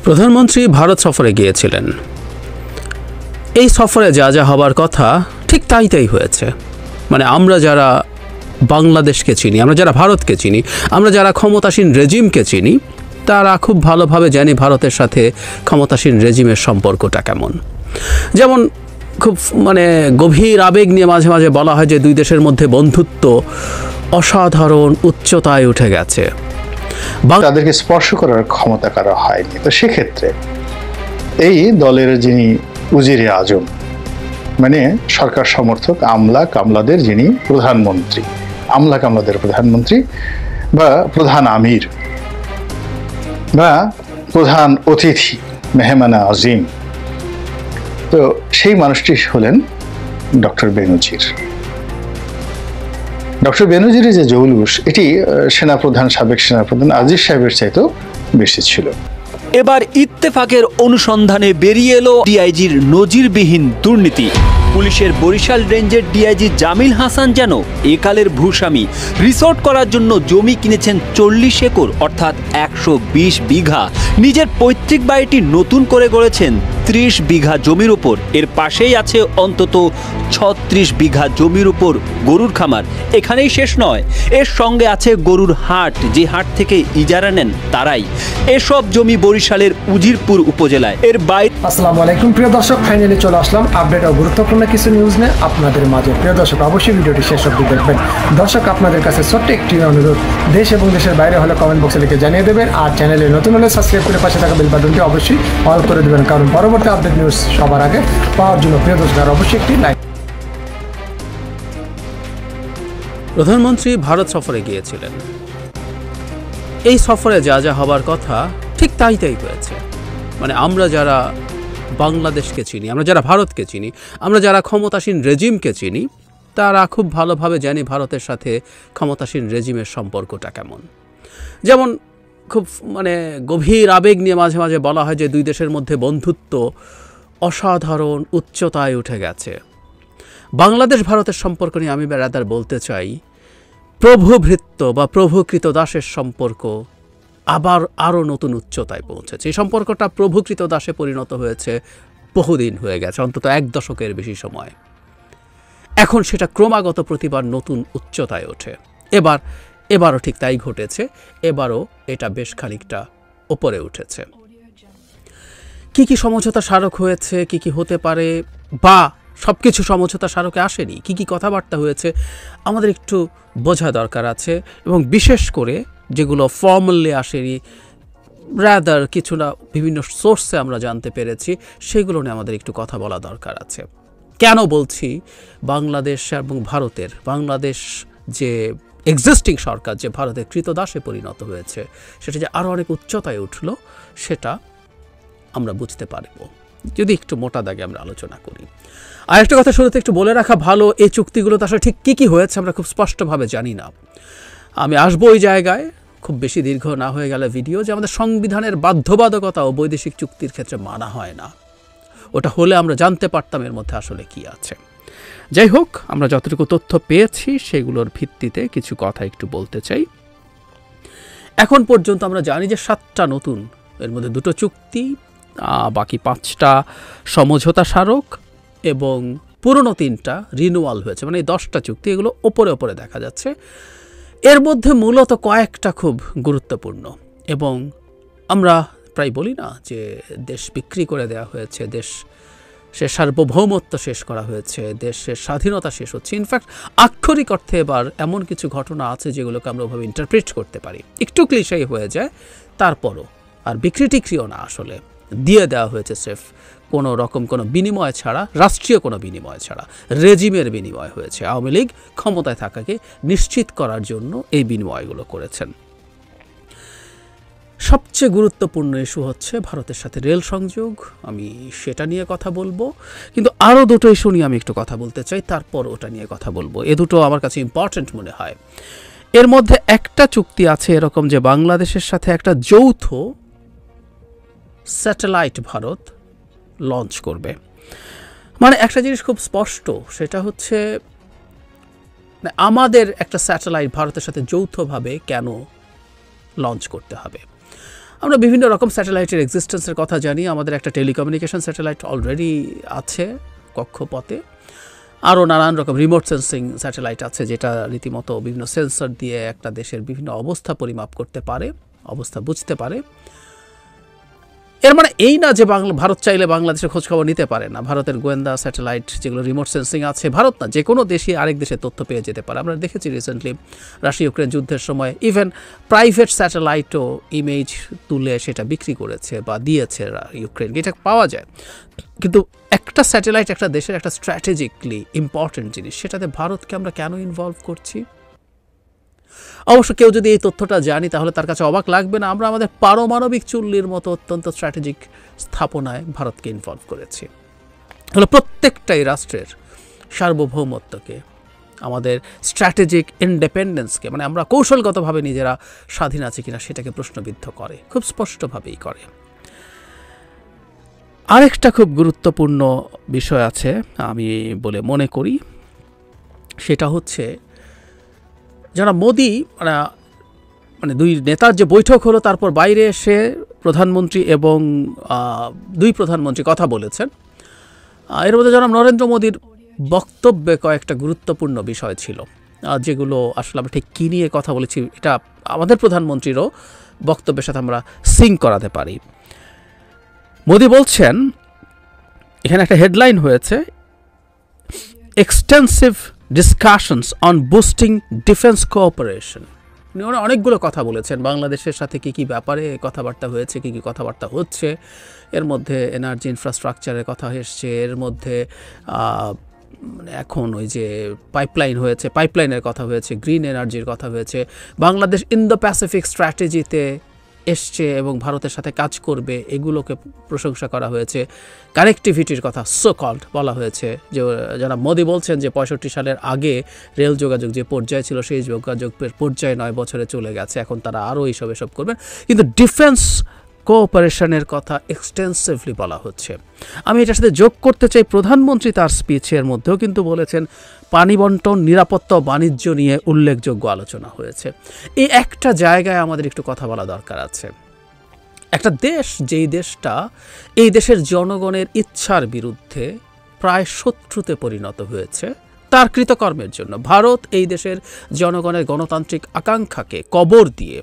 প্রধানমন্ত্রী ভারত সফরে গিয়েছিলেন। এই সফরে যা যা হবার কথা ঠিক তাই হয়েছে। মানে আমরা যারা বাংলাদেশকে চিনি, আমরা যারা ভারতকে চিনি, আমরা যারা ক্ষমতাসীন রেজিমকে চিনি, তারা খুব ভালোভাবে জানি ভারতের সাথে ক্ষমতাসীন রেজিমের সম্পর্কটা কেমন। যেমন খুব গভীর আবেগ নিয়ে মাঝে মাঝে বলা হয় যে দুই দেশের মধ্যে বন্ধুত্ব অসাধারণ উচ্চতায় উঠে গেছে, তাদেরকে স্পর্শ করার ক্ষমতা কারো হয়নি। তো সেক্ষেত্রে এই দলের যিনি উজিরে আজম, মানে সরকার সমর্থক আমলা কামলাদের যিনি প্রধানমন্ত্রী, আমলা কামলাদের প্রধানমন্ত্রী বা প্রধান আমির বা প্রধান অতিথি, মেহমানে আজিম, তো সেই মানুষটি হলেন ডক্টর বেনজির। ডক্টর বেনজিরের যে জৌলুস, এটি সেনাপ্রধান, সাবেক সেনাপ্রধান আজিজ সাহেবের চাইতেও বেশি ছিল। এবার ইত্তেফাকের অনুসন্ধানে বেরিয়ে এলো ডিআইজির নজিরবিহীন দুর্নীতি। পুলিশের বরিশাল রেঞ্জের ডিআইজি জামিল হাসান যেন একালের ভূস্বামী। রিসোর্ট করার জন্য জমি কিনেছেন 40 একর অর্থাৎ 120 বিঘা। নিজের পৈতৃক বাড়িটি নতুন করে গড়েছেন 30 বিঘা জমির উপর। এর পাশেই আছে অন্তত 36 বিঘা জমির উপর গরুর খামার। এখানেই শেষ নয়, এর সঙ্গে আছে গরুর হাট, যে হাট থেকে ইজারা নেন তারাই। এসব জমি বরিশালের উজিরপুর উপজেলায়। এর বাইরে আসসালামু আলাইকুম প্রিয় দর্শক, ফাইনালি চলে আসলাম আপডেট ও গুরুত্বপূর্ণ কিছু নিউজ নিয়ে আপনাদের মাঝে। প্রিয় দর্শক, অবশ্যই ভিডিওটি শেষ অবধি দেখবেন। দর্শক, আপনাদের কাছে ছোট্ট একটি অনুরোধ, দেশ এবং দেশের বাইরে হলে কমেন্ট বক্সে লিখে জানিয়ে দেবেন, আর চ্যানেলে নতুন হলে সাবস্ক্রাইব করে পাশে থাকা বেল বাটনটি অবশ্যই অল করে দেবেন, কারণ পরবর্তী আপডেট নিউজ সবার আগে পাওয়ার জন্য। প্রিয় দর্শক, আর অবশ্যই একটি লাইক। প্রধানমন্ত্রী ভারত সফরে গিয়েছিলেন। এই সফরে যা যা হবার কথা ঠিক তাই হয়েছে। মানে আমরা যারা বাংলাদেশকে চিনি, আমরা যারা ভারতকে চিনি, আমরা যারা ক্ষমতাসীন রেজিমকে চিনি, তারা খুব ভালোভাবে জানি ভারতের সাথে ক্ষমতাসীন রেজিমের সম্পর্কটা কেমন। যেমন খুব গভীর আবেগ নিয়ে মাঝে মাঝে বলা হয় যে দুই দেশের মধ্যে বন্ধুত্ব অসাধারণ উচ্চতায় উঠে গেছে। বাংলাদেশ ভারতের সম্পর্ক নিয়ে আমি বেড়াদার বলতে চাই, প্রভুভৃত্য বা প্রভুকৃত দাসের সম্পর্ক আবার আরও নতুন উচ্চতায় পৌঁছেছে। এই সম্পর্কটা প্রভুকৃত দাসে পরিণত হয়েছে বহুদিন হয়ে গেছে, অন্তত 1 দশকের বেশি সময়। এখন সেটা ক্রমাগত প্রতিবার নতুন উচ্চতায় ওঠে। এবারও ঠিক তাই ঘটেছে। এবারও এটা বেশ খানিকটা ওপরে উঠেছে। কি সমঝোতা স্মারক হয়েছে, কি হতে পারে, বা সবকিছু সমঝোতা স্মারকে আসেনি, কি কথাবার্তা হয়েছে, আমাদের একটু বোঝা দরকার আছে। এবং বিশেষ করে যেগুলো ফর্মালি আসেনি, রাদার কিছু না বিভিন্ন সোর্সে আমরা জানতে পেরেছি, সেগুলো নিয়ে আমাদের একটু কথা বলা দরকার আছে। কেন বলছি? বাংলাদেশ এবং ভারতের, বাংলাদেশ যে এক্সিস্টিং সরকার যে ভারতের কৃতদাসে পরিণত হয়েছে, সেটা যে আরও অনেক উচ্চতায় উঠল, সেটা আমরা বুঝতে পারব যদি একটু মোটা দাগে আমরা আলোচনা করি। আর একটা কথা শুরুতে একটু বলে রাখা ভালো, এই চুক্তিগুলোতে আসলে ঠিক কী হয়েছে আমরা খুব স্পষ্টভাবে জানি না। আমি আসবো ওই জায়গায়, খুব বেশি দীর্ঘ না হয়ে গেলে ভিডিও, যে আমাদের সংবিধানের বাধ্যবাধকতা ও বৈদেশিক চুক্তির ক্ষেত্রে মানা হয় না। ওটা হলে আমরা জানতে পারতাম এর মধ্যে আসলে কি আছে। যাই হোক, আমরা যতটুকু তথ্য পেয়েছি সেগুলোর ভিত্তিতে কিছু কথা একটু বলতে চাই। এখন পর্যন্ত আমরা জানি যে 7টা নতুন, এর মধ্যে 2টো চুক্তি, বাকি 5টা সমঝোতা স্মারক এবং পুরনো 3টা রিনুয়াল হয়েছে। মানে এই 10টা চুক্তি, এগুলো ওপরে দেখা যাচ্ছে। এর মধ্যে মূলত কয়েকটা খুব গুরুত্বপূর্ণ, এবং আমরা প্রায় বলি না যে দেশ বিক্রি করে দেওয়া হয়েছে, দেশের সার্বভৌমত্ব শেষ করা হয়েছে, দেশের স্বাধীনতা শেষ হচ্ছে। ইনফ্যাক্ট আক্ষরিক অর্থে এবার এমন কিছু ঘটনা আছে যেগুলোকে আমরা ওভাবে ইন্টারপ্রেট করতে পারি, একটু ক্লিশেই হয়ে যায়, তারপরও আর বিক্রি টিক্রিও না, আসলে দিয়ে দেওয়া হয়েছে স্রেফ কোনো রকম কোনো বিনিময় ছাড়া, রাষ্ট্রীয় কোনো বিনিময় ছাড়া, রেজিমের বিনিময় হয়েছে। আওয়ামী লীগ ক্ষমতায় থাকাকে নিশ্চিত করার জন্য এই বিনিময়গুলো করেছেন। সবচেয়ে গুরুত্বপূর্ণ ইস্যু হচ্ছে ভারতের সাথে রেল সংযোগ, আমি সেটা নিয়ে কথা বলবো। কিন্তু আরও 2টো ইস্যু নিয়ে আমি একটু কথা বলতে চাই, তারপর ওটা নিয়ে কথা বলবো। এ দুটো আমার কাছে ইম্পর্টেন্ট মনে হয়। এর মধ্যে একটা চুক্তি আছে এরকম যে বাংলাদেশের সাথে একটা যৌথ স্যাটেলাইট ভারত লঞ্চ করবে। মানে একটা জিনিস খুব স্পষ্ট, সেটা হচ্ছে আমাদের একটা স্যাটেলাইট ভারতের সাথে যৌথভাবে কেন লঞ্চ করতে হবে। আমরা বিভিন্ন রকম স্যাটেলাইটের এক্সিস্টেন্সের কথা জানি। আমাদের একটা টেলিকমিউনিকেশন স্যাটেলাইট অলরেডি আছে কক্ষপথে, আরও নানান রকম রিমোট সেন্সিং স্যাটেলাইট আছে যেটা রীতিমতো বিভিন্ন সেন্সর দিয়ে একটা দেশের বিভিন্ন অবস্থা পরিমাপ করতে পারে, অবস্থা বুঝতে পারে। এর মানে এই না যে ভারত চাইলে বাংলাদেশের খোঁজখবর নিতে পারে না। ভারতের গোয়েন্দা স্যাটেলাইট যেগুলো রিমোট সেন্সিং আছে, ভারত না যে কোনো দেশই আরেক দেশের তথ্য পেয়ে যেতে পারে। আমরা দেখেছি রিসেন্টলি রাশিয়া ইউক্রেন যুদ্ধের সময় ইভেন প্রাইভেট স্যাটেলাইটও ইমেজ তুলে সেটা বিক্রি করেছে বা দিয়েছে ইউক্রেনকে, এটা পাওয়া যায়। কিন্তু একটা স্যাটেলাইট একটা দেশের একটা স্ট্র্যাটেজিকলি ইম্পর্টেন্ট জিনিস, সেটাতে ভারতকে আমরা কেন ইনভলভ করছি? অবশ্য কেউ যদি এই তথ্যটা জানি তাহলে তার কাছে অবাক লাগবে না, আমরা আমাদের পারমাণবিক চুল্লির মতো অত্যন্ত স্ট্র্যাটেজিক স্থাপনায় ভারতকে ইনভলভ করেছি। হলো প্রত্যেকটাই রাষ্ট্রের সার্বভৌমত্বকে, আমাদের স্ট্র্যাটেজিক ইন্ডিপেন্ডেন্সকে, মানে আমরা কৌশলগতভাবে নিজেরা স্বাধীন আছি কিনা সেটাকে প্রশ্নবিদ্ধ করে, খুব স্পষ্টভাবেই করে। আরেকটা খুব গুরুত্বপূর্ণ বিষয় আছে আমি বলে মনে করি, সেটা হচ্ছে যারা মোদি মানে দুই নেতার যে বৈঠক হলো তারপর বাইরে এসে প্রধানমন্ত্রী এবং দুই প্রধানমন্ত্রী কথা বলেছেন। এর মধ্যে জনাব নরেন্দ্র মোদীর বক্তব্যে কয়েকটা গুরুত্বপূর্ণ বিষয় ছিল যেগুলো আসলে আমরা ঠিক কী নিয়ে কথা বলেছি এটা আমাদের প্রধানমন্ত্রীরও বক্তব্যের সাথে আমরা সিঙ্ক করাতে পারি। মোদি বলছেন, এখানে একটা হেডলাইন হয়েছে, extensive discussions on boosting defence cooperation. উনি অনেকগুলো কথা বলেছেন, বাংলাদেশের সাথে কী কী ব্যাপারে কথাবার্তা হয়েছে, কী কী কথাবার্তা হচ্ছে। এর মধ্যে এনার্জি ইনফ্রাস্ট্রাকচারের কথা এসছে, এর মধ্যে এখন ওই যে পাইপলাইন হয়েছে, পাইপলাইনের কথা হয়েছে, গ্রিন এনার্জির কথা হয়েছে, বাংলাদেশ ইন্দো প্যাসিফিক স্ট্র্যাটেজিতে এসছে এবং ভারতের সাথে কাজ করবে, এগুলোকে প্রশংসা করা হয়েছে। কানেক্টিভিটির কথা সো কল্ড বলা হয়েছে, যে যারা মোদি বলছেন যে 65 সালের আগে রেল যোগাযোগ যে পর্যায়ে ছিল সেই যোগাযোগের পর্যায়ে 9 বছরে চলে গেছে, এখন তারা আরও এসব করবেন। কিন্তু ডিফেন্স কোঅপারেশনের কথা এক্সটেন্সিভলি বলা হচ্ছে। আমি এটার সাথে যোগ করতে চাই, প্রধানমন্ত্রী তার স্পিচের মধ্যেও কিন্তু বলেছেন পানি বন্টন, নিরাপত্তা ও বাণিজ্য নিয়ে উল্লেখযোগ্য আলোচনা হয়েছে। এই একটা জায়গায় আমাদের একটু কথা বলা দরকার আছে। একটা দেশ, যেই দেশটা এই দেশের জনগণের ইচ্ছার বিরুদ্ধে প্রায় শত্রুতে পরিণত হয়েছে তার কৃতকর্মের জন্য, ভারত এই দেশের জনগণের গণতান্ত্রিক আকাঙ্ক্ষাকে কবর দিয়ে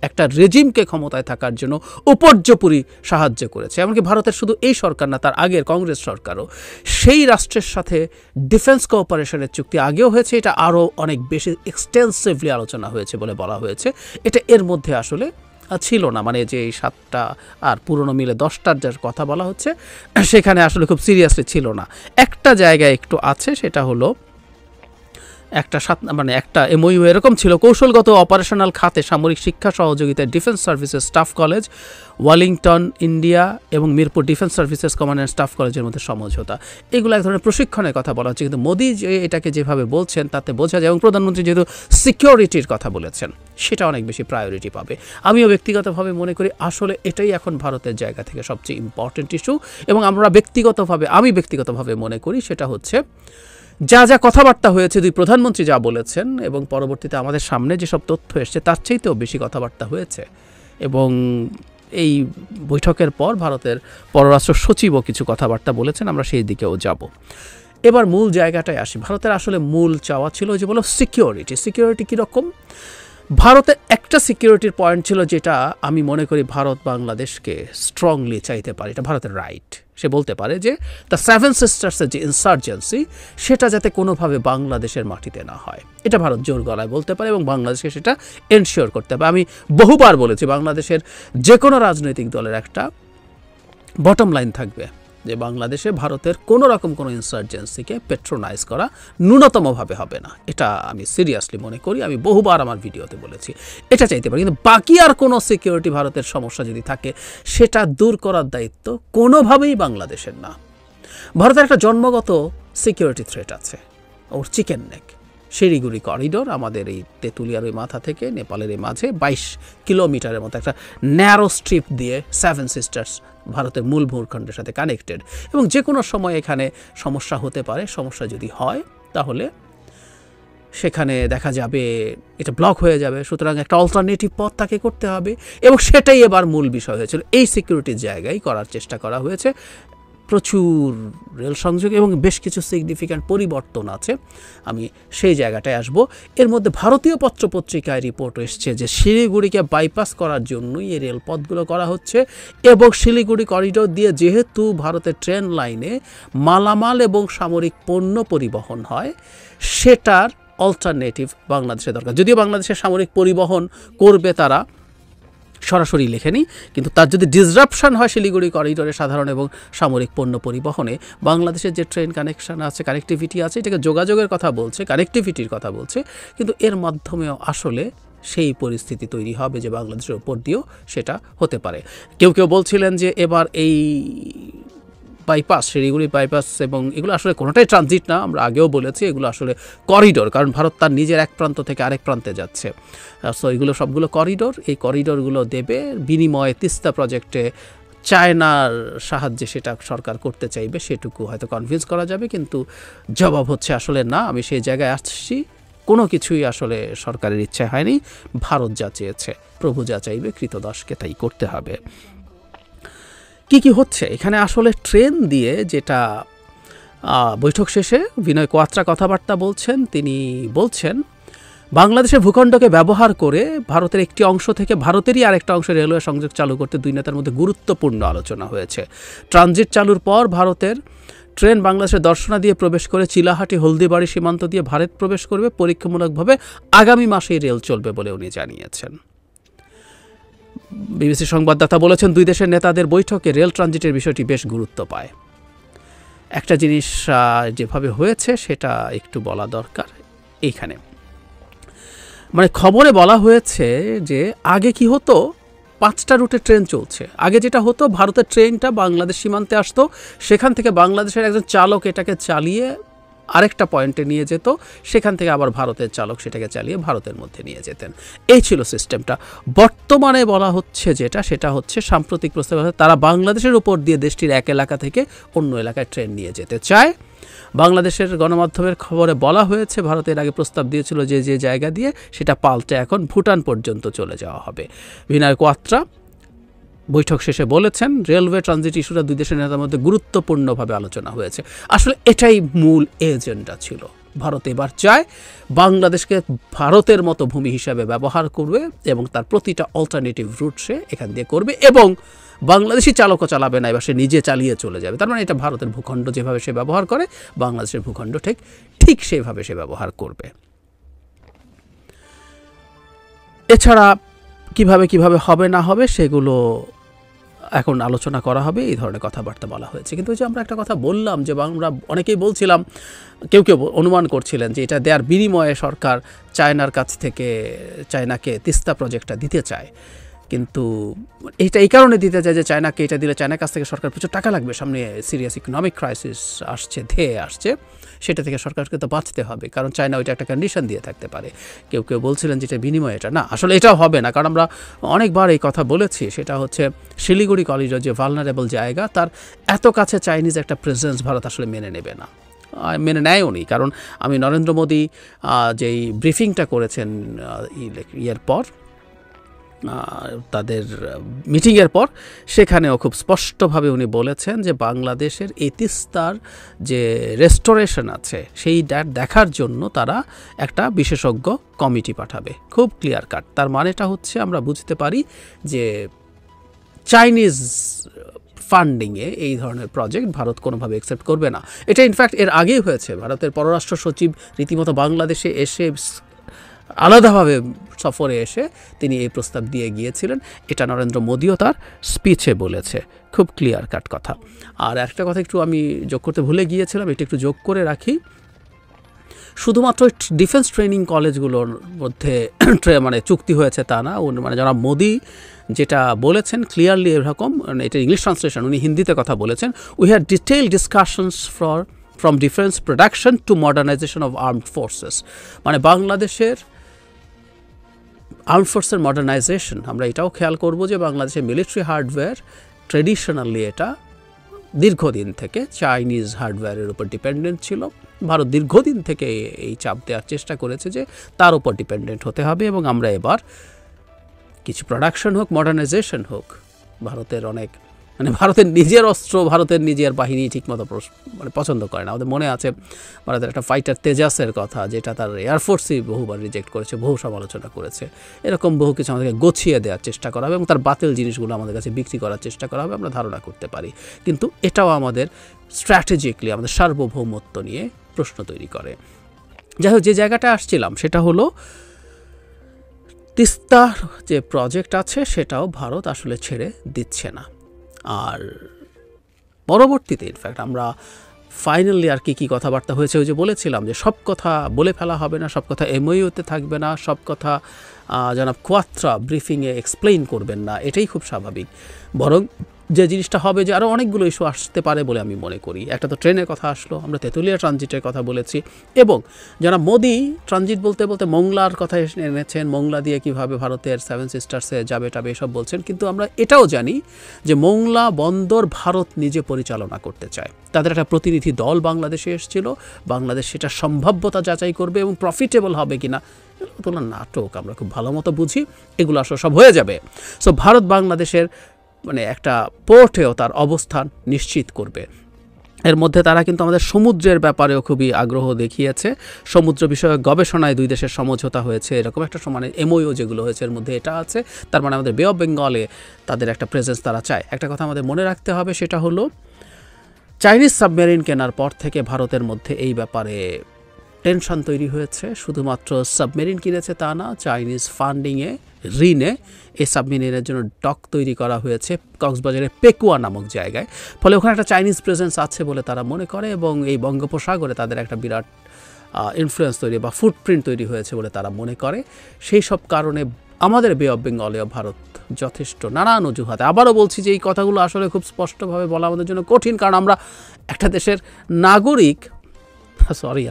একটা রেজিমকে ক্ষমতায় থাকার জন্য উপর্যুপরি সাহায্য করেছে। এমনকি ভারতের শুধু এই সরকার না, তার আগের কংগ্রেস সরকারও সেই রাষ্ট্রের সাথে ডিফেন্স কোঅপারেশনের চুক্তি আগেও হয়েছে, এটা আরও অনেক বেশি এক্সটেন্সিভলি আলোচনা হয়েছে বলে বলা হয়েছে। এটা এর মধ্যে আসলে ছিল না, মানে যে এই 7টা আর পুরনো মিলে 10টার যার কথা বলা হচ্ছে সেখানে আসলে খুব সিরিয়াসলি ছিল না। একটা জায়গায় একটু আছে, সেটা হলো একটা এমওইউ এরকম ছিল, কৌশলগত অপারেশনাল খাতে সামরিক শিক্ষা সহযোগিতায় defence services staff college, Wellington India এবং Mirpur defence services command and staff কলেজের মধ্যে সমঝোতা। এগুলো এক ধরনের প্রশিক্ষণের কথা বলা হচ্ছে, কিন্তু মোদি যে এটাকে যেভাবে বলছেন তাতে বোঝা যায়, এবং প্রধানমন্ত্রী যেহেতু সিকিউরিটির কথা বলেছেন সেটা অনেক বেশি প্রায়োরিটি পাবে। আমিও ব্যক্তিগতভাবে মনে করি আসলে এটাই এখন ভারতের জায়গা থেকে সবচেয়ে ইম্পর্টেন্ট ইস্যু, এবং আমি ব্যক্তিগতভাবে মনে করি সেটা হচ্ছে যা যা কথাবার্তা হয়েছে, দুই প্রধানমন্ত্রী যা বলেছেন এবং পরবর্তীতে আমাদের সামনে যেসব তথ্য এসছে তার চাইতেও বেশি কথাবার্তা হয়েছে। এবং এই বৈঠকের পর ভারতের পররাষ্ট্র সচিবও কিছু কথাবার্তা বলেছেন, আমরা সেই দিকেও যাব। এবার মূল জায়গাটায় আসি। ভারতের আসলে মূল চাওয়া ছিল যে বলো সিকিউরিটি কীরকম। ভারতের একটা সিকিউরিটির পয়েন্ট ছিল যেটা আমি মনে করি ভারত বাংলাদেশকে স্ট্রংলি চাইতে পারে, এটা ভারতের রাইট। সে বলতে পারে যে দ্য 7 সিস্টার্সের যে ইনসার্জেন্সি সেটা যাতে কোনোভাবে বাংলাদেশের মাটিতে না হয়, এটা ভারত জোর গলায় বলতে পারে এবং বাংলাদেশকে সেটা এনশিওর করতে হবে। আমি বহুবার বলেছি বাংলাদেশের যে কোনো রাজনৈতিক দলের একটা বটম লাইন থাকবে যে বাংলাদেশে ভারতের কোনো রকম কোনো ইনসার্জেন্সিকে পেট্রোনাইজ করা ন্যূনতমভাবে হবে না। এটা আমি সিরিয়াসলি মনে করি, আমি বহুবার আমার ভিডিওতে বলেছি এটা চাইতে পারি। কিন্তু বাকি আর কোনো সিকিউরিটি ভারতের সমস্যা যদি থাকে সেটা দূর করার দায়িত্ব কোনোভাবেই বাংলাদেশের না। ভারতের একটা জন্মগত সিকিউরিটি থ্রেট আছে, ওর চিকেন নেক। শিলিগুড়ি করিডোর, আমাদের এই তেঁতুলিয়ার ওই মাথা থেকে নেপালের এই মাঝে 22 কিলোমিটারের মতো একটা ন্যারো স্ট্রিপ দিয়ে 7 সিস্টার্স ভারতের মূল ভূখণ্ডের সাথে কানেক্টেড, এবং যে কোনো সময় এখানে সমস্যা হতে পারে। সমস্যা যদি হয় তাহলে সেখানে দেখা যাবে এটা ব্লক হয়ে যাবে, সুতরাং একটা অল্টারনেটিভ পথ তাকে করতে হবে, এবং সেটাই এবার মূল বিষয় হয়েছিল। এই সিকিউরিটির জায়গায় করার চেষ্টা করা হয়েছে, প্রচুর রেল সংযোগ এবং বেশ কিছু সিগনিফিক্যান্ট পরিবর্তন আছে, আমি সেই জায়গাটায় আসব। এর মধ্যে ভারতীয় পত্রপত্রিকায় রিপোর্ট এসছে যে শিলিগুড়িকে বাইপাস করার জন্যই এই রেলপথগুলো করা হচ্ছে, এবং শিলিগুড়ি করিডোর দিয়ে যেহেতু ভারতের ট্রেন লাইনে মালামাল এবং সামরিক পণ্য পরিবহন হয়, সেটার অল্টারনেটিভ বাংলাদেশে দরকার। যদিও বাংলাদেশের সামরিক পরিবহন করবে তারা সরাসরি লেখেনি, কিন্তু তার যদি ডিসরাপশন হয় শিলিগুড়ি করিডোরে সাধারণ এবং সামরিক পণ্য পরিবহনে, বাংলাদেশের যে ট্রেন কানেকশন আছে, কানেক্টিভিটি আছে, এটাকে যোগাযোগের কথা বলছে, কানেক্টিভিটির কথা বলছে, কিন্তু এর মাধ্যমেও আসলে সেই পরিস্থিতি তৈরি হবে যে বাংলাদেশের উপর দিয়েও সেটা হতে পারে। কেউ কেউ বলছিলেন যে এবার এই বাইপাস, শিলিগুড়ি বাইপাস, এবং এগুলো আসলে কোনোটাই ট্রানজিট না, আমরা আগেও বলেছি এগুলো আসলে করিডোর, কারণ ভারত তার নিজের এক প্রান্ত থেকে আরেক প্রান্তে যাচ্ছে। সো এগুলো সবগুলো করিডোর, এই করিডোরগুলো দেবে বিনিময়ে তিস্তা প্রজেক্টে চায়নার সাহায্যে সেটা সরকার করতে চাইবে, সেটুকু হয়তো কনভিন্স করা যাবে, কিন্তু জবাব হচ্ছে আসলে না। আমি সেই জায়গায় আসছি, কোনো কিছুই আসলে সরকারের ইচ্ছে হয়নি, ভারত যা চেয়েছে, প্রভু যা চাইবে কৃতদাসকে তাই করতে হবে। কি কি হচ্ছে এখানে আসলে ট্রেন দিয়ে, যেটা বৈঠক শেষে বিনয় কোয়াত্রা কথাবার্তা বলছেন, তিনি বলছেন বাংলাদেশের ভূখণ্ডকে ব্যবহার করে ভারতের একটি অংশ থেকে ভারতেরই আরেকটা অংশে রেলওয়ে সংযোগ চালু করতে দুই নেতার মধ্যে গুরুত্বপূর্ণ আলোচনা হয়েছে। ট্রানজিট চালুর পর ভারতের ট্রেন বাংলাদেশের দর্শনা দিয়ে প্রবেশ করে চিলাহাটি হলদিবাড়ি সীমান্ত দিয়ে ভারত প্রবেশ করবে, পরীক্ষামূলকভাবে আগামী মাসেই রেল চলবে বলে উনি জানিয়েছেন। বিবিসি সংবাদদাতা বলেছেন দুই দেশের নেতাদের বৈঠকে রেল ট্রানজিটের বিষয়টি বেশ গুরুত্ব পায়। একটা জিনিস যেভাবে হয়েছে সেটা একটু বলা দরকার এইখানে। মানে খবরে বলা হয়েছে যে আগে কি হতো, 5টা রুটে ট্রেন চলছে। আগে যেটা হতো, ভারতের ট্রেনটা বাংলাদেশ সীমান্তে আসতো, সেখান থেকে বাংলাদেশের একজন চালক এটাকে চালিয়ে আরেকটা পয়েন্টে নিয়ে যেত, সেখান থেকে আবার ভারতের চালক সেটাকে চালিয়ে ভারতের মধ্যে নিয়ে যেতেন। এই ছিল সিস্টেমটা। বর্তমানে বলা হচ্ছে যেটা, সেটা হচ্ছে সাম্প্রতিক প্রস্তাবে তারা বাংলাদেশের উপর দিয়ে দেশটির এক এলাকা থেকে অন্য এলাকায় ট্রেন নিয়ে যেতে চায়। বাংলাদেশের গণমাধ্যমের খবরে বলা হয়েছে ভারতের আগে প্রস্তাব দিয়েছিল যে যে জায়গা দিয়ে, সেটা পাল্টে এখন ভুটান পর্যন্ত চলে যাওয়া হবে। বিনয় কোয়াত্রা বৈঠক শেষে বলেছেন রেলওয়ে ট্রানজিট ইস্যুটা দুই দেশের নেতার মধ্যে গুরুত্বপূর্ণভাবে আলোচনা হয়েছে। আসলে এটাই মূল এজেন্ডা ছিল। ভারত এবার চায় বাংলাদেশকে ভারতের মতো ভূমি হিসাবে ব্যবহার করবে, এবং তার প্রতিটা অল্টারনেটিভ রুট সে এখান দিয়ে করবে, এবং বাংলাদেশি চালকও চালাবে না, এবার সে নিজে চালিয়ে চলে যাবে। তার মানে এটা ভারতের ভূখণ্ড যেভাবে সে ব্যবহার করে, বাংলাদেশের ভূখণ্ড ঠিক সেভাবে সে ব্যবহার করবে। এছাড়া কিভাবে হবে না হবে সেগুলো এখন আলোচনা করা হবে, এই ধরনের কথাবার্তা বলা হয়েছে। কিন্তু যে আমরা একটা কথা বললাম যে আমরা অনেকেই বলছিলাম, কেউ অনুমান করছিলেন যে এটা দেওয়ার বিনিময়ে সরকার চায়নার কাছ থেকে চায়নাকে তিস্তা প্রজেক্টটা দিতে চায়, কিন্তু এটা এই কারণে দিতে চায় যে চায়নাকে এটা দিলে চায়নার কাছ থেকে সরকার প্রচুর টাকা লাগবে, সামনে সিরিয়াস ইকোনমিক ক্রাইসিস ধেয়ে আসছে, সেটা থেকে সরকারকে তো বাঁচতে হবে, কারণ চায়না ওইটা একটা কন্ডিশন দিয়ে থাকতে পারে। কেউ বলছিলেন যে এটা বিনিময়, এটা না, আসলে এটাও হবে না, কারণ আমরা অনেকবার এই কথা বলেছি। সেটা হচ্ছে শিলিগুড়ি করিডোর যে ভালনারেবল জায়গা, তার এত কাছে চাইনিজ একটা প্রেজেন্স ভারত আসলে মেনে নেবে না, মেনে নেয়ও নি। কারণ আমি নরেন্দ্র মোদী যেই ব্রিফিংটা করেছেন ইয়ের পর, তাদের মিটিংয়ের পর, সেখানেও খুব স্পষ্টভাবে উনি বলেছেন যে বাংলাদেশের এই তিস্তার যে রেস্টোরেশন আছে সেই দেখার জন্য তারা একটা বিশেষজ্ঞ কমিটি পাঠাবে। খুব ক্লিয়ার কাট। তার মানেটা হচ্ছে আমরা বুঝতে পারি যে চাইনিজ ফান্ডিংয়ে এই ধরনের প্রজেক্ট ভারত কোনোভাবে অ্যাকসেপ্ট করবে না। এটা ইনফ্যাক্ট এর আগেই হয়েছে। ভারতের পররাষ্ট্র সচিব রীতিমতো বাংলাদেশে এসে আলাদাভাবে সফরে এসে তিনি এই প্রস্তাব দিয়ে গিয়েছিলেন। এটা নরেন্দ্র মোদীও তার স্পিচে বলেছে, খুব ক্লিয়ার কাট কথা। আর একটা কথা একটু আমি যোগ করতে ভুলে গিয়েছিলাম, এটা একটু যোগ করে রাখি। শুধুমাত্র ডিফেন্স ট্রেনিং কলেজগুলোর মধ্যে মানে চুক্তি হয়েছে তা না, মানে যারা মোদী যেটা বলেছেন ক্লিয়ারলি এরকম, এটা ইংলিশ ট্রান্সলেশন, উনি হিন্দিতে কথা বলেছেন। We had detail discussions from defence production to modernization of armed forces. মানে বাংলাদেশের আর্মড ফোর্সের মডার্নাইজেশন, আমরা এটাও খেয়াল করব যে বাংলাদেশের মিলিটারি হার্ডওয়্যার ট্রেডিশনালি এটা দীর্ঘদিন থেকে চাইনিজ হার্ডওয়্যারের উপর ডিপেন্ডেন্ট ছিল। ভারত দীর্ঘদিন থেকে এই চাপ দেওয়ার চেষ্টা করেছে যে তার উপর ডিপেন্ডেন্ট হতে হবে এবং আমরা এবার কিছু প্রোডাকশন হোক, মডার্নাইজেশন হোক, ভারতের অনেক ভারতের নিজের অস্ত্র, ভারতের নিজের বাহিনী ঠিকমতো পছন্দ করে না। আমাদের মনে আছে ভারতের একটা ফাইটার তেজাসের কথা, যেটা তার এয়ারফোর্সই বহুবার রিজেক্ট করেছে, বহু সমালোচনা করেছে। এরকম বহু কিছু আমাদেরকে গছিয়ে দেওয়ার চেষ্টা করা হবে এবং তার বাতিল জিনিসগুলো আমাদের কাছে বিক্রি করার চেষ্টা করা হবে, আমরা ধারণা করতে পারি। কিন্তু এটাও আমাদের স্ট্র্যাটেজিক্যালি আমাদের সার্বভৌমত্ব নিয়ে প্রশ্ন তৈরি করে। যাই হোক, যে জায়গাটা আসছিলাম সেটা হলো তিস্তার যে প্রজেক্ট আছে সেটাও ভারত আসলে ছেড়ে দিচ্ছে না। আর পরবর্তীতে ইনফ্যাক্ট আমরা ফাইনালি আর কি কথাবার্তা হয়েছে, ওই যে বলেছিলাম যে সব কথা বলে ফেলা হবে না, সব কথা এমওইউতে থাকবে না, সব কথা জনাব কোয়াত্রা ব্রিফিংয়ে এক্সপ্লেইন করবেন না, এটাই খুব স্বাভাবিক। বরং যে জিনিসটা হবে যে আরও অনেকগুলো ইস্যু আসতে পারে বলে আমি মনে করি। একটা তো ট্রেনের কথা আসলো, আমরা তেঁতুলিয়া ট্রানজিটের কথা বলেছি, এবং জনাব মোদি ট্রানজিট বলতে বলতে মোংলার কথা এনেছেন, মোংলা দিয়ে কীভাবে ভারতের 7 সিস্টার্সে যাবে টাবে এসব বলছেন। কিন্তু আমরা এটাও জানি যে মোংলা বন্দর ভারত নিজে পরিচালনা করতে চায়। তাদের একটা প্রতিনিধি দল বাংলাদেশে এসেছিল, বাংলাদেশ সেটা সম্ভাব্যতা যাচাই করবে এবং প্রফিটেবল হবে কিনা। এগুলো নাটক, আমরা খুব ভালো মতো বুঝি, এগুলো আসলে সব হয়ে যাবে। সো ভারত বাংলাদেশের একটা পোর্টেও তার অবস্থান নিশ্চিত করবে। এর মধ্যে তারা কিন্তু আমাদের সমুদ্রের ব্যাপারেও খুবই আগ্রহ দেখিয়েছে। সমুদ্র বিষয়ক গবেষণায় দুই দেশের সমঝোতা হয়েছে, এরকম একটা এমওইউ যেগুলো হয়েছে এর মধ্যে এটা আছে। তার মানে আমাদের বে অফ বেঙ্গলে তাদের একটা প্রেজেন্স তারা চায়। একটা কথা আমাদের মনে রাখতে হবে, সেটা হলো চাইনিজ সাবমেরিন কেনার পর থেকে ভারতের মধ্যে এই ব্যাপারে টেনশন তৈরি হয়েছে। শুধুমাত্র সাবমেরিন কিনেছে তা না, চাইনিজ ফান্ডিংয়ে, ঋণে এই সাবমেরিনের জন্য ডক তৈরি করা হয়েছে কক্সবাজারের পেকুয়া নামক জায়গায়। ফলে ওখানে একটা চাইনিজ প্রেজেন্স আছে বলে তারা মনে করে, এবং এই বঙ্গোপসাগরে তাদের একটা বিরাট ইনফ্লুয়েন্স তৈরি বা ফুটপ্রিন্ট তৈরি হয়েছে বলে তারা মনে করে। সেই সব কারণে আমাদের বে অফ বেঙ্গলেও ভারত যথেষ্ট নানান অজুহাতে, আবারও বলছি যে এই কথাগুলো আসলে খুব স্পষ্টভাবে বলা আমাদের জন্য কঠিন, কারণ আমরা একটা দেশের নাগরিক,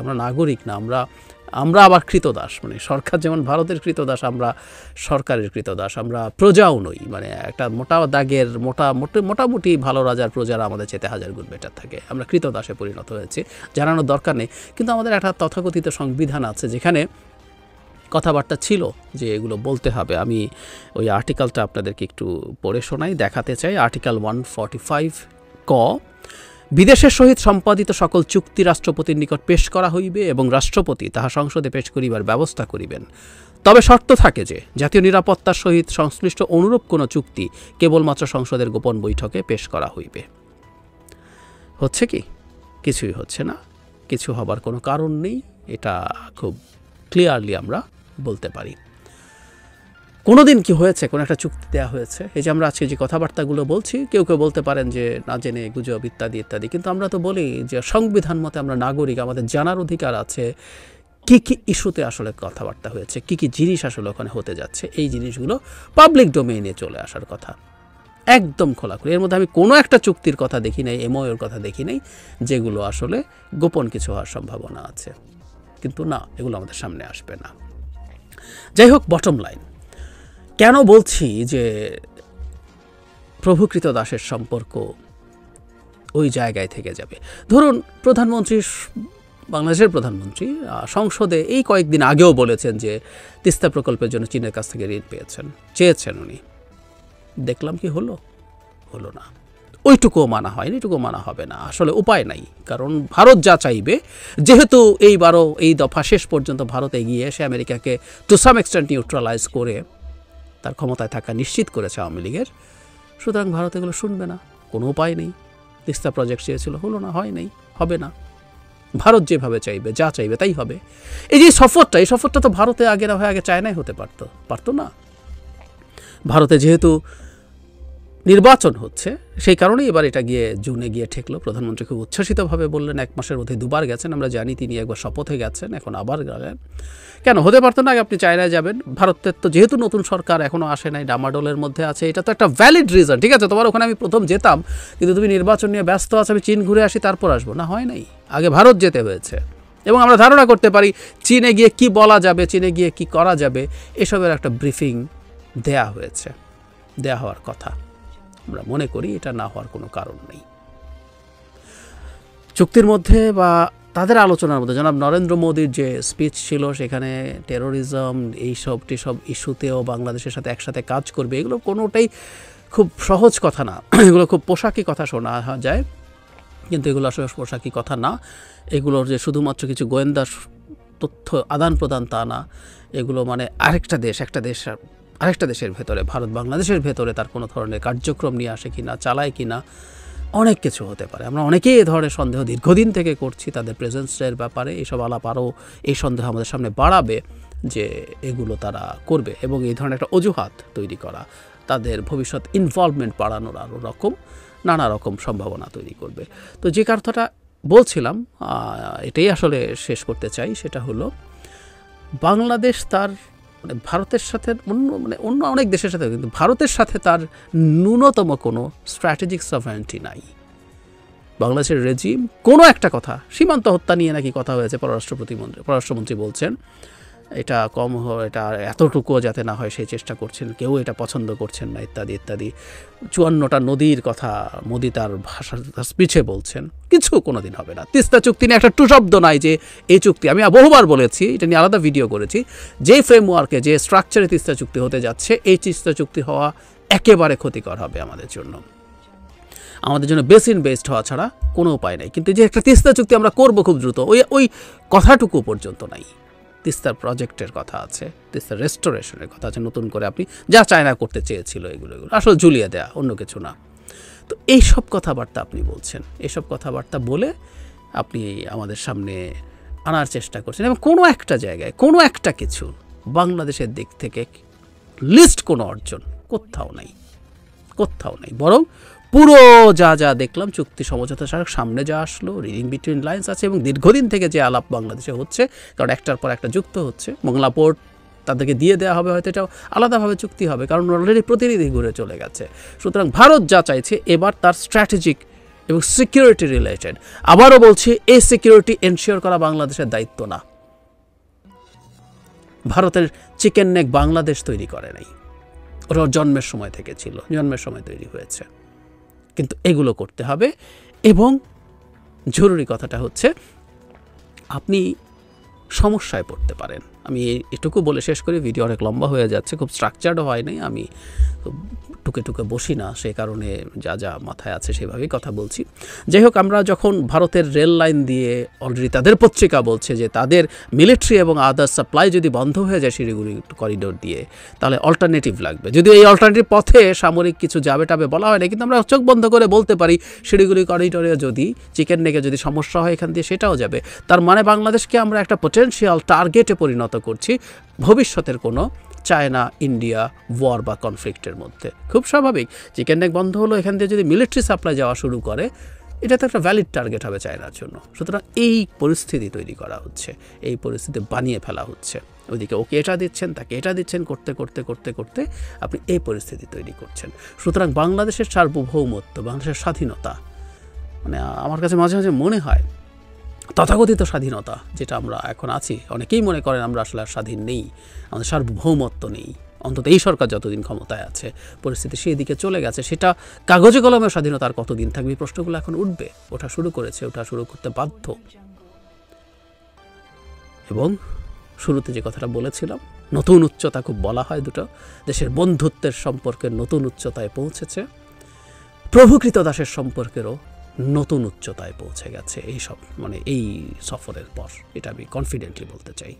আমরা নাগরিক না, আমরা আবার কৃতদাস। সরকার যেমন ভারতের কৃতদাস, আমরা সরকারের কৃতদাস, আমরা প্রজাও নই। একটা মোটা দাগের মোটামুটি ভালো রাজার প্রজারা আমাদের চেতে 1000 গুণ বেটার থাকে। আমরা কৃতদাসে পরিণত হয়েছি, জানানোর দরকার নেই। কিন্তু আমাদের একটা তথাকথিত সংবিধান আছে যেখানে কথাবার্তা ছিল যে এগুলো বলতে হবে। আমি ওই আর্টিকেলটা আপনাদেরকে একটু পড়ে শোনাই, দেখাতে চাই। আর্টিকেল 145 ক, বিদেশের সহিত সম্পাদিত সকল চুক্তি রাষ্ট্রপতির নিকট পেশ করা হইবে এবং রাষ্ট্রপতি তাহা সংসদে পেশ করিবার ব্যবস্থা করিবেন। তবে শর্ত থাকে যে জাতীয় নিরাপত্তার সহিত সংশ্লিষ্ট অনুরূপ কোনো চুক্তি কেবলমাত্র সংসদের গোপন বৈঠকে পেশ করা হইবে। হচ্ছে কি? কিছুই হচ্ছে না, কিছু হবার কোনো কারণ নেই, এটা খুব ক্লিয়ারলি আমরা বলতে পারি। কোনো দিন কি হয়েছে, কোনো একটা চুক্তি দেওয়া হয়েছে? এই যে আমরা আজকে যে কথাবার্তাগুলো বলছি, কেউ কেউ বলতে পারেন যে না জেনে গুজব ইত্যাদি ইত্যাদি, কিন্তু আমরা তো বলি যে সংবিধান মতে আমরা নাগরিক, আমাদের জানার অধিকার আছে কি কি ইস্যুতে আসলে কথাবার্তা হয়েছে, কি কি জিনিস আসলে ওখানে হতে যাচ্ছে। এই জিনিসগুলো পাবলিক ডোমেইনে চলে আসার কথা, একদম খোলাখুলি। এর মধ্যে আমি কোনো একটা চুক্তির কথা দেখি নাই, এমওইউর কথা দেখি নাই যেগুলো আসলে গোপন কিছু হওয়ার সম্ভাবনা আছে। কিন্তু না, এগুলো আমাদের সামনে আসবে না। যাই হোক, বটম লাইন, কেন বলছি যে প্রভুকৃত দাসের সম্পর্ক ওই জায়গায় থেকে যাবে? ধরুন প্রধানমন্ত্রী, বাংলাদেশের প্রধানমন্ত্রী সংসদে এই কয়েকদিন আগেও বলেছেন যে তিস্তা প্রকল্পের জন্য চীনের কাছ থেকে ঋণ চেয়েছেন উনি। দেখলাম কি হলো না। ওইটুকুও মানা হয়নি, এটুকুও মানা হবে না। আসলে উপায় নাই, কারণ ভারত যা চাইবে, যেহেতু এইবারও এই দফা শেষ পর্যন্ত ভারত এগিয়ে এসে আমেরিকাকে টু সাম এক্সটেন্ট নিউট্রালাইজ করে তার ক্ষমতায় থাকা নিশ্চিত করেছে আওয়ামী লীগের, সুতরাং ভারত এগুলো শুনবে না, কোনো উপায় নেই। তিস্তা প্রজেক্ট চেয়েছিল, হলো না, হয় নাই, হবে না। ভারত যেভাবে চাইবে, যা চাইবে তাই হবে। এই যে এই সফরটা তো ভারতে আগে না হয়ে আগে চায়নায় হতে পারতো না। ভারতে যেহেতু নির্বাচন হচ্ছে, সেই কারণেই এবার এটা গিয়ে জুনে গিয়ে ঠেকলো। প্রধানমন্ত্রী খুব উচ্ছ্বসিতভাবে বললেন, 1 মাসের মধ্যে 2 বার গেছেন, আমরা জানি তিনি একবার শপথে গেছেন, এখন আবার গেলেন। কেন হতে পারতো না? আপনি চায়নায় যাবেন, ভারতের তো যেহেতু নতুন সরকার এখনও আসে নাই, ডামাডোলের মধ্যে আছে, এটা তো একটা ভ্যালিড রিজন। ঠিক আছে, তোমার ওখানে আমি প্রথম যেতাম, কিন্তু তুমি নির্বাচন নিয়ে ব্যস্ত আছো, আমি চীন ঘুরে আসি তারপর আসবো না, হয় নাই। আগে ভারত যেতে হয়েছে, এবং আমরা ধারণা করতে পারি চীনে গিয়ে কি বলা যাবে, চীনে গিয়ে কি করা যাবে, এসবের একটা ব্রিফিং দেয়া হওয়ার কথা। আমরা মনে করি এটা না হওয়ার কোনো কারণ নেই। চুক্তির মধ্যে বা তাদের আলোচনার মধ্যে জনাব নরেন্দ্র মোদীর যে স্পিচ ছিল সেখানে টেরোরিজম এইসব ইস্যুতেও বাংলাদেশের সাথে একসাথে কাজ করবে, এগুলো কোনোটাই খুব সহজ কথা না। এগুলো খুব পোশাকি কথা শোনা যায়, কিন্তু এগুলো আসলে পোশাকি কথা না। এগুলোর যে শুধুমাত্র কিছু গোয়েন্দা তথ্য আদান প্রদান তা না, এগুলো মানে আরেকটা দেশের ভেতরে, ভারত বাংলাদেশের ভেতরে তার কোনো ধরনের কার্যক্রম নিয়ে আসে কিনা, চালায় কিনা, অনেক কিছু হতে পারে। আমরা অনেকেই এ ধরনের সন্দেহ দীর্ঘদিন থেকে করছি তাদের প্রেজেন্সের ব্যাপারে। এইসব আলাপ আরও এই সন্দেহ আমাদের সামনে বাড়াবে যে এগুলো তারা করবে, এবং এই ধরনের একটা অজুহাত তৈরি করা তাদের ভবিষ্যৎ ইনভলভমেন্ট বাড়ানোর আরও নানা রকম সম্ভাবনা তৈরি করবে। তো যে কথাটা বলছিলাম, এটাই আসলে শেষ করতে চাই, সেটা হলো বাংলাদেশ তার ভারতের সাথে অন্য অনেক দেশের সাথে, কিন্তু ভারতের সাথে তার ন্যূনতম কোনো স্ট্র্যাটেজিক সভারেন্টি নাই। বাংলাদেশের রেজিম কোনো একটা কথা, সীমান্ত হত্যা নিয়ে নাকি কথা হয়েছে, পররাষ্ট্রমন্ত্রী বলছেন এটা কম হয়, এটা এতটুকুও যাতে না হয় সেই চেষ্টা করছেন, কেউ এটা পছন্দ করছেন না, ইত্যাদি ইত্যাদি। 54টা নদীর কথা মোদি তার স্পিচে বলছেন, কিছু কোনো দিন হবে না। তিস্তা চুক্তি নিয়ে একটা টু শব্দ নাই যে এই চুক্তি, আমি বহুবার বলেছি, এটা নিয়ে আলাদা ভিডিও করেছি, যে ফ্রেমওয়ার্কে যে স্ট্রাকচারে তিস্তা চুক্তি হতে যাচ্ছে, এই তিস্তা চুক্তি হওয়া একেবারে ক্ষতিকর হবে আমাদের জন্য বেসিন বেসড হওয়া ছাড়া কোনো উপায় নেই। কিন্তু যে একটা তিস্তা চুক্তি আমরা করবো খুব দ্রুত, ওই কথাটুকু পর্যন্ত নাই। তিস্তার প্রজেক্টের কথা আছে, তিস্তার রেস্টোরেশনের কথা আছে, নতুন করে আপনি যা চায়না করতে চেয়েছিল এগুলো আসলে ঝুলিয়ে দেয়া, অন্য কিছু না। তো এইসব কথাবার্তা আপনি বলছেন, এইসব কথাবার্তা বলে আপনি আমাদের সামনে আনার চেষ্টা করছেন, এবং কোনো একটা জায়গায় কোনো একটা কিছু বাংলাদেশের দিক থেকে লিস্ট কোনো অর্জন কোথাও নাই। বরং পুরো যা দেখলাম চুক্তি সমঝোতা সামনে যা আসলো, রিডিং বিটুইন লাইন্স আছে, এবং দীর্ঘদিন থেকে যে আলাপ বাংলাদেশে হচ্ছে, কারণ একটার পর একটা যুক্ত হচ্ছে, মংলা পোর্ট তাদেরকে দিয়ে দেওয়া হবে, হয়তো এটাও আলাদাভাবে চুক্তি হবে, কারণ অলরেডি প্রতিনিধি ঘুরে চলে গেছে। সুতরাং ভারত যা চাইছে এবার তার স্ট্র্যাটেজিক এবং সিকিউরিটি রিলেটেড, আবারও বলছি, এই সিকিউরিটি এনশিওর করা বাংলাদেশের দায়িত্ব না। ভারতের চিকেন নেক বাংলাদেশ তৈরি করে নাই, ওটা জন্মের সময় থেকে ছিল, জন্মের সময় তৈরি হয়েছে। কিন্তু এগুলো করতে হবে, এবং জরুরি কথাটা হচ্ছে আপনি সমস্যায় পড়তে পারেন। আমি এটুকু বলে শেষ করি, ভিডিও অনেক লম্বা হয়ে যাচ্ছে, খুব স্ট্রাকচার্ডও হয় নাই, আমি টুকে বসি না, সে কারণে যা মাথায় আছে সেভাবেই কথা বলছি। যাই হোক, আমরা যখন ভারতের রেল লাইন দিয়ে অলরেডি তাদের পত্রিকা বলছে যে তাদের মিলিটারি এবং আদার সাপ্লাই যদি বন্ধ হয়ে যায় শিলিগুড়ি করিডোর দিয়ে, তাহলে অল্টারনেটিভ লাগবে। যদিও এই অল্টারনেটিভ পথে সামরিক কিছু যাবে বলা হয় না, কিন্তু আমরা চোখ বন্ধ করে বলতে পারি শিলিগুড়ি করিডোরে যদি চিকেন নেকে যদি সমস্যা হয় এখান দিয়ে, সেটাও যাবে। তার মানে বাংলাদেশকে আমরা একটা পটেনশিয়াল টার্গেটে পরিণত করছি ভবিষ্যতের কোনো চায়না ইন্ডিয়া ওয়ার বা কনফ্লিক্টের মধ্যে। খুব স্বাভাবিক, চিকেন নেক বন্ধ হলো, এখান দিয়ে যদি মিলিটারি সাপ্লাই যাওয়া শুরু করে, এটা তো একটা ভ্যালিড টার্গেট হবে চায়নার জন্য। সুতরাং এই পরিস্থিতি তৈরি করা হচ্ছে, এই পরিস্থিতি বানিয়ে ফেলা হচ্ছে। ওইদিকে ওকে এটা দিচ্ছেন, তাকে এটা দিচ্ছেন, করতে আপনি এই পরিস্থিতি তৈরি করছেন। সুতরাং বাংলাদেশের সার্বভৌমত্ব, বাংলাদেশের স্বাধীনতা, মানে আমার কাছে মাঝে মাঝে মনে হয় তথাকথিত স্বাধীনতা যেটা আমরা এখন আছি, অনেকেই মনে করেন আমরা আসলে আর স্বাধীন নেই, আমাদের সার্বভৌমত্ব নেই, অন্তত এই সরকার যতদিন ক্ষমতায় আছে পরিস্থিতি সেই দিকে চলে গেছে। সেটা কাগজে কলমে স্বাধীনতা আর কতদিন থাকবে, প্রশ্নগুলো এখন উঠবে, ওঠা শুরু করেছে, ওঠা শুরু করতে বাধ্য। এবং শুরুতে যে কথাটা বলেছিলাম, নতুন উচ্চতা খুব বলা হয়, দুটো দেশের বন্ধুত্বের সম্পর্কের নতুন উচ্চতায় পৌঁছেছে, প্রভু কৃতদাসের সম্পর্কেরও নতুন উচ্চতায় পৌঁছে গেছে এই সফরের পর, এটা আমি কনফিডেন্টলি বলতে চাই।